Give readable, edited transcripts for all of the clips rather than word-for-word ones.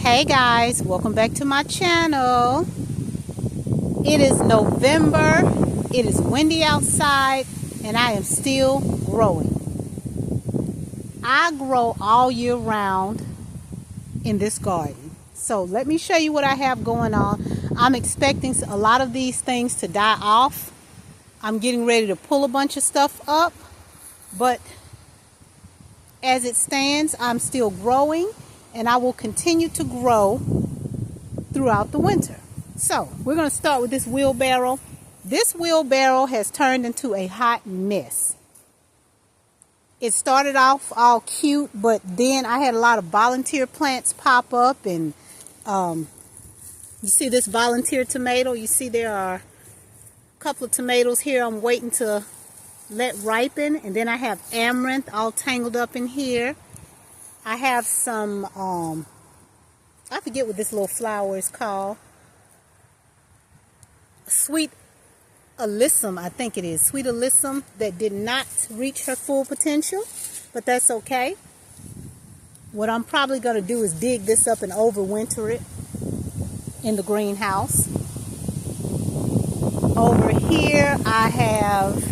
Hey guys, welcome back to my channel. It is November, it is windy outside, and I am still growing. I grow all year round in this garden. So let me show you what I have going on. I'm expecting a lot of these things to die off. I'm getting ready to pull a bunch of stuff up, but as it stands, I'm still growing, and I will continue to grow throughout the winter. So we're going to start with this wheelbarrow. This wheelbarrow has turned into a hot mess. It started off all cute, but then I had a lot of volunteer plants pop up, and you see this volunteer tomato. You see there are a couple of tomatoes here I'm waiting to let ripen, and then I have amaranth all tangled up in here. I have some I forget what this little flower is called. Sweet alyssum, I think it is. Sweet alyssum that did not reach her full potential, but that's okay. What I'm probably going to do is dig this up and overwinter it in the greenhouse. Over here I have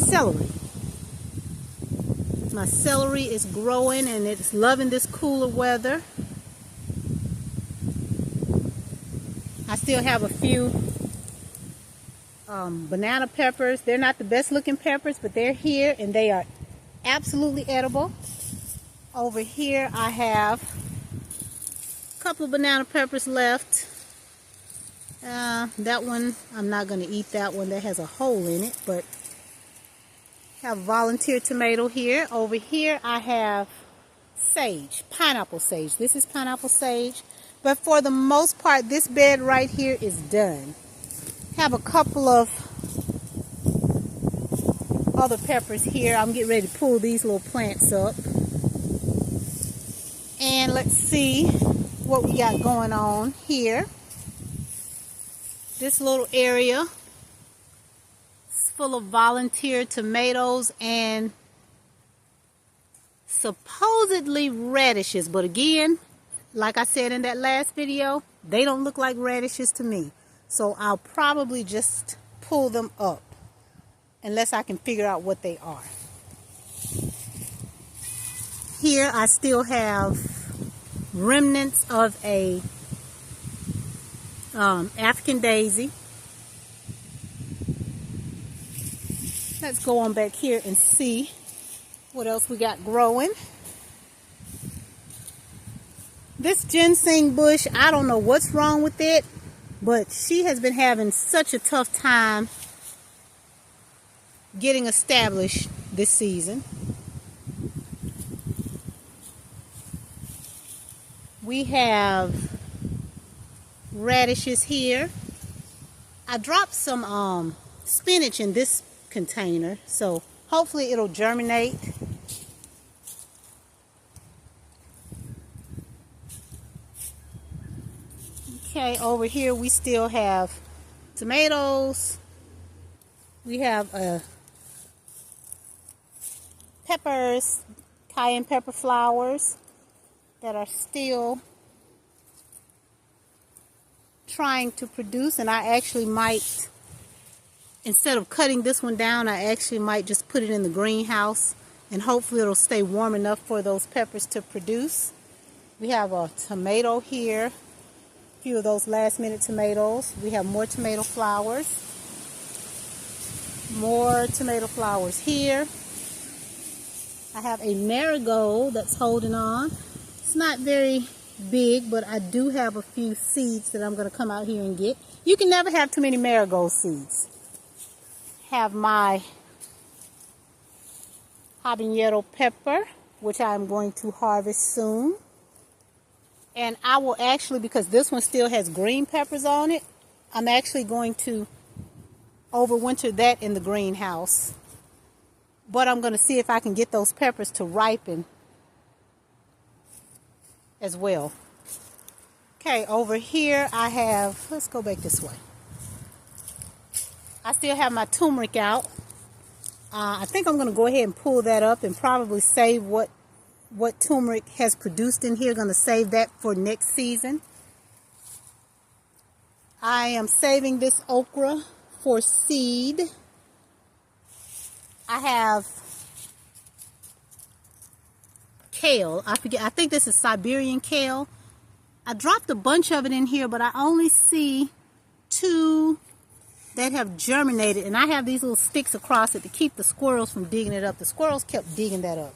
celery. My celery is growing and it's loving this cooler weather. I still have a few banana peppers. They're not the best looking peppers, but they're here and they are absolutely edible. Over here I have a couple of banana peppers left. That one, I'm not going to eat that one. That has a hole in it, but have volunteer tomato here. Over here I have sage, pineapple sage. This is pineapple sage, but for the most part this bed right here is done. Have a couple of other peppers here. I'm getting ready to pull these little plants up, and let's see what we got going on here. This little area full of volunteer tomatoes and supposedly radishes, but again, like I said in that last video, they don't look like radishes to me, so I'll probably just pull them up unless I can figure out what they are. Here I still have remnants of a African daisy. Let's go on back here and see what else we got growing. This ginseng bush, I don't know what's wrong with it, but she has been having such a tough time getting established this season. We have radishes here. I dropped some spinach in this container, so hopefully it'll germinate. Okay, over here we still have tomatoes. We have peppers, cayenne pepper flowers that are still trying to produce, and I actually might, instead of cutting this one down, I actually might just put it in the greenhouse, and hopefully it'll stay warm enough for those peppers to produce. We have a tomato here, a few of those last minute tomatoes. We have more tomato flowers. More tomato flowers here. I have a marigold that's holding on. It's not very big, but I do have a few seeds that I'm going to come out here and get. You can never have too many marigold seeds. Have my habanero pepper, which I'm going to harvest soon. And I will actually, because this one still has green peppers on it, I'm actually going to overwinter that in the greenhouse. But I'm going to see if I can get those peppers to ripen as well. Okay, over here I have, let's go back this way. I still have my turmeric out. I think I'm going to go ahead and pull that up and probably save what what turmeric has produced in here. Going to save that for next season. I am saving this okra for seed. I have kale. I think this is Siberian kale. I dropped a bunch of it in here, but I only see 2 that have germinated, and I have these little sticks across it to keep the squirrels from digging it up. The squirrels kept digging that up.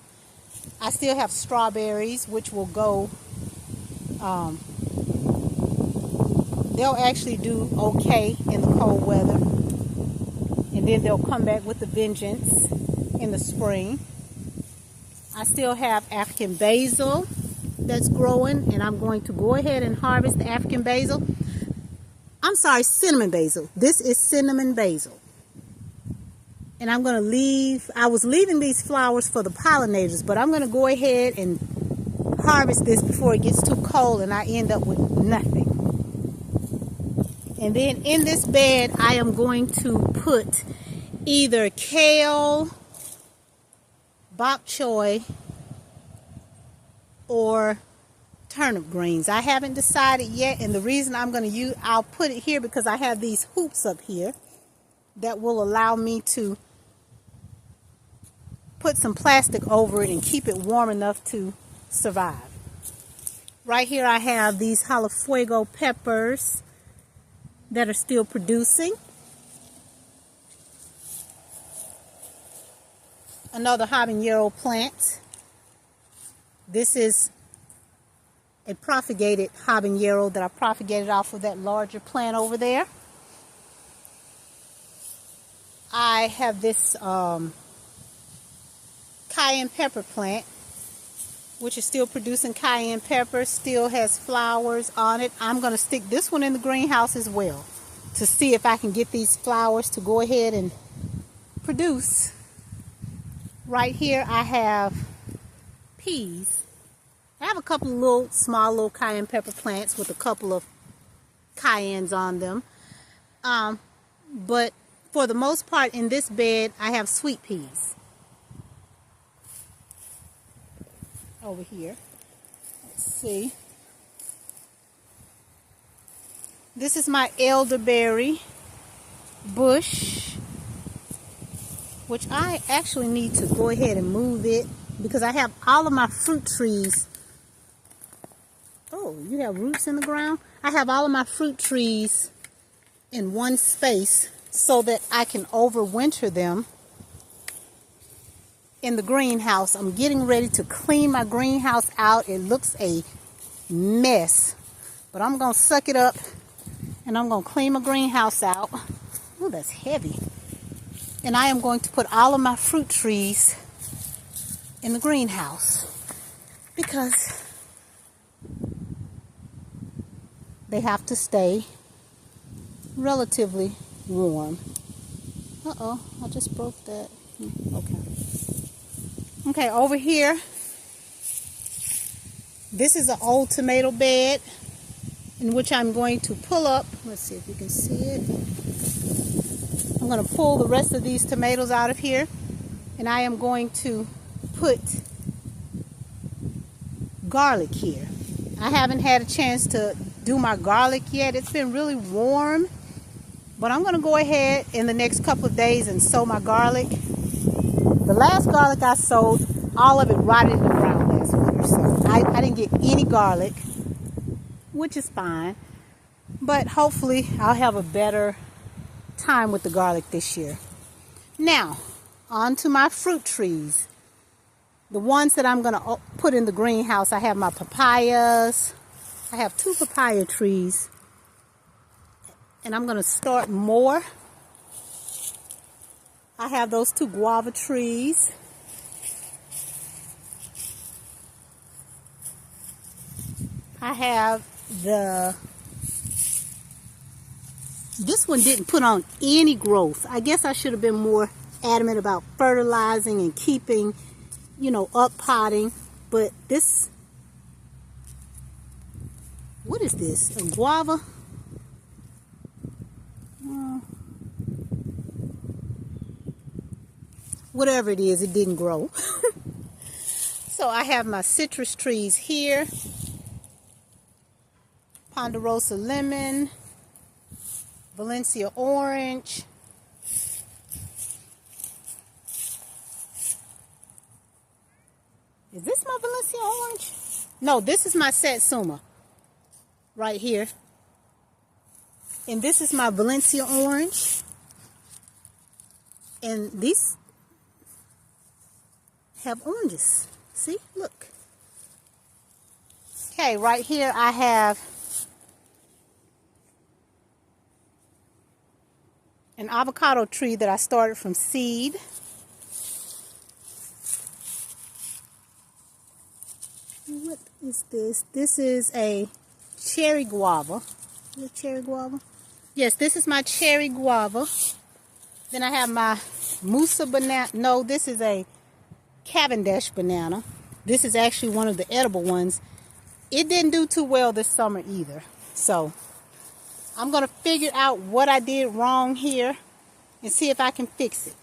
I still have strawberries, which will go, they'll actually do okay in the cold weather, and then they'll come back with a vengeance in the spring. I still have African basil that's growing, and I'm going to go ahead and harvest the African basil. I'm sorry, cinnamon basil. This is cinnamon basil. And I'm going to leave, I was leaving these flowers for the pollinators, but I'm going to go ahead and harvest this before it gets too cold and I end up with nothing. And then in this bed, I am going to put either kale, bok choy, or turnip greens. I haven't decided yet, and the reason I'm going to use, I'll put it here because I have these hoops up here that will allow me to put some plastic over it and keep it warm enough to survive. Right here I have these Jalafuego peppers that are still producing. Another habanero plant. This is a propagated habanero that I propagated off of that larger plant over there. I have this cayenne pepper plant, which is still producing cayenne pepper, still has flowers on it. I'm going to stick this one in the greenhouse as well to see if I can get these flowers to go ahead and produce. Right here I have peas. I have a couple of small little cayenne pepper plants with a couple of cayennes on them. But for the most part in this bed I have sweet peas. Over here. Let's see. This is my elderberry bush, which I actually need to go ahead and move it because I have all of my fruit trees. Oh, you have roots in the ground? I have all of my fruit trees in one space so that I can overwinter them in the greenhouse. I'm getting ready to clean my greenhouse out. It looks a mess, but I'm going to suck it up and I'm going to clean my greenhouse out. Oh, that's heavy. And I am going to put all of my fruit trees in the greenhouse because they have to stay relatively warm. Uh-oh, I just broke that. Okay. Okay, over here, this is an old tomato bed in which I'm going to pull up. Let's see if you can see it. I'm going to pull the rest of these tomatoes out of here, and I am going to put garlic here. I haven't had a chance to do my garlic yet. It's been really warm, but I'm going to go ahead in the next couple of days and sow my garlic. The last garlic I sowed, all of it rotted in the ground last winter, so I didn't get any garlic, which is fine. But hopefully I'll have a better time with the garlic this year. Now, on to my fruit trees. The ones that I'm going to put in the greenhouse, I have my papayas. I have 2 papaya trees. And I'm going to start more. I have those 2 guava trees. I have this one didn't put on any growth. I guess I should have been more adamant about fertilizing and keeping, up potting. But this, what is this? A guava? Whatever it is, it didn't grow. So I have my citrus trees here. Ponderosa lemon, Valencia orange, is this my Valencia orange? No, this is my Satsuma right here. And this is my Valencia orange. And these have oranges. See, look. Okay, right here I have an avocado tree that I started from seed. What is this? This is a cherry guava. Is it cherry guava? Yes, this is my cherry guava. Then I have my Musa banana. No, this is a Cavendish banana. This is actually one of the edible ones. It didn't do too well this summer either. So I'm going to figure out what I did wrong here and see if I can fix it.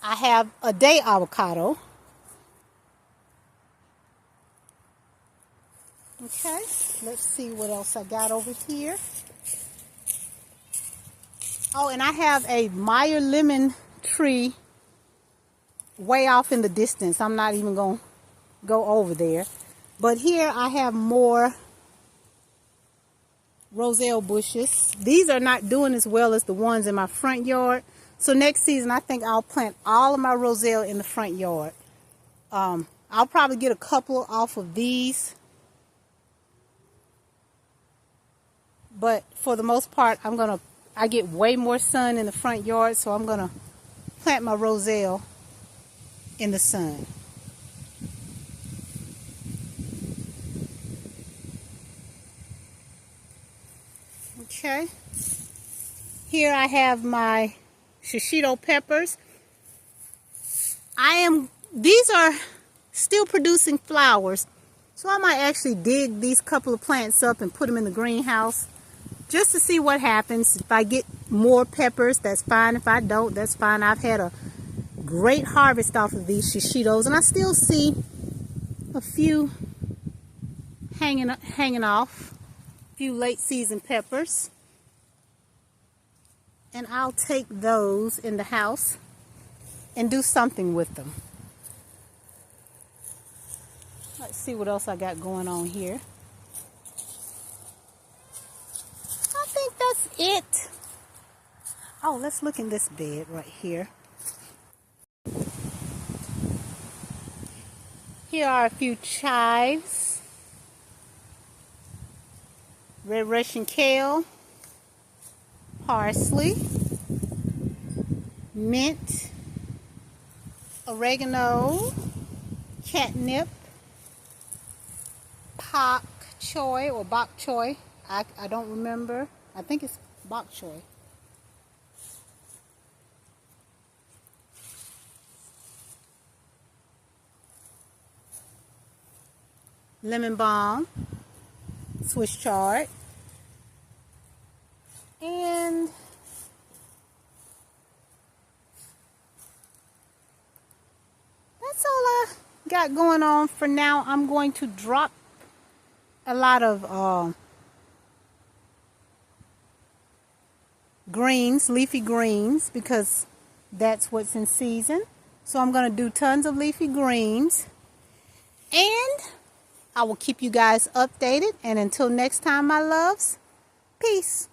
I have a day avocado. Okay, let's see what else I got over here. Oh, and I have a Meyer lemon tree way off in the distance. I'm not even going to go over there. But here I have more roselle bushes. These are not doing as well as the ones in my front yard. So next season I think I'll plant all of my roselle in the front yard. I'll probably get a couple off of these. But for the most part, I get way more sun in the front yard, so I'm going to plant my roselle in the sun. Okay. Here I have my shishito peppers. These are still producing flowers, so I might actually dig these couple of plants up and put them in the greenhouse, just to see what happens. If I get more peppers, that's fine. If I don't, that's fine. I've had a great harvest off of these shishitos, and I still see a few hanging off, a few late season peppers. And I'll take those in the house and do something with them. Let's see what else I got going on here. I think that's it. Oh, let's look in this bed right here. Here are a few chives, red Russian kale, parsley, mint, oregano, catnip, pak choy or bok choy. I don't remember. I think it's bok choy. Lemon balm, Swiss chard, and that's all I got going on for now. I'm going to drop a lot of greens, leafy greens, because that's what's in season. So I'm going to do tons of leafy greens, and I will keep you guys updated. And until next time, my loves, peace.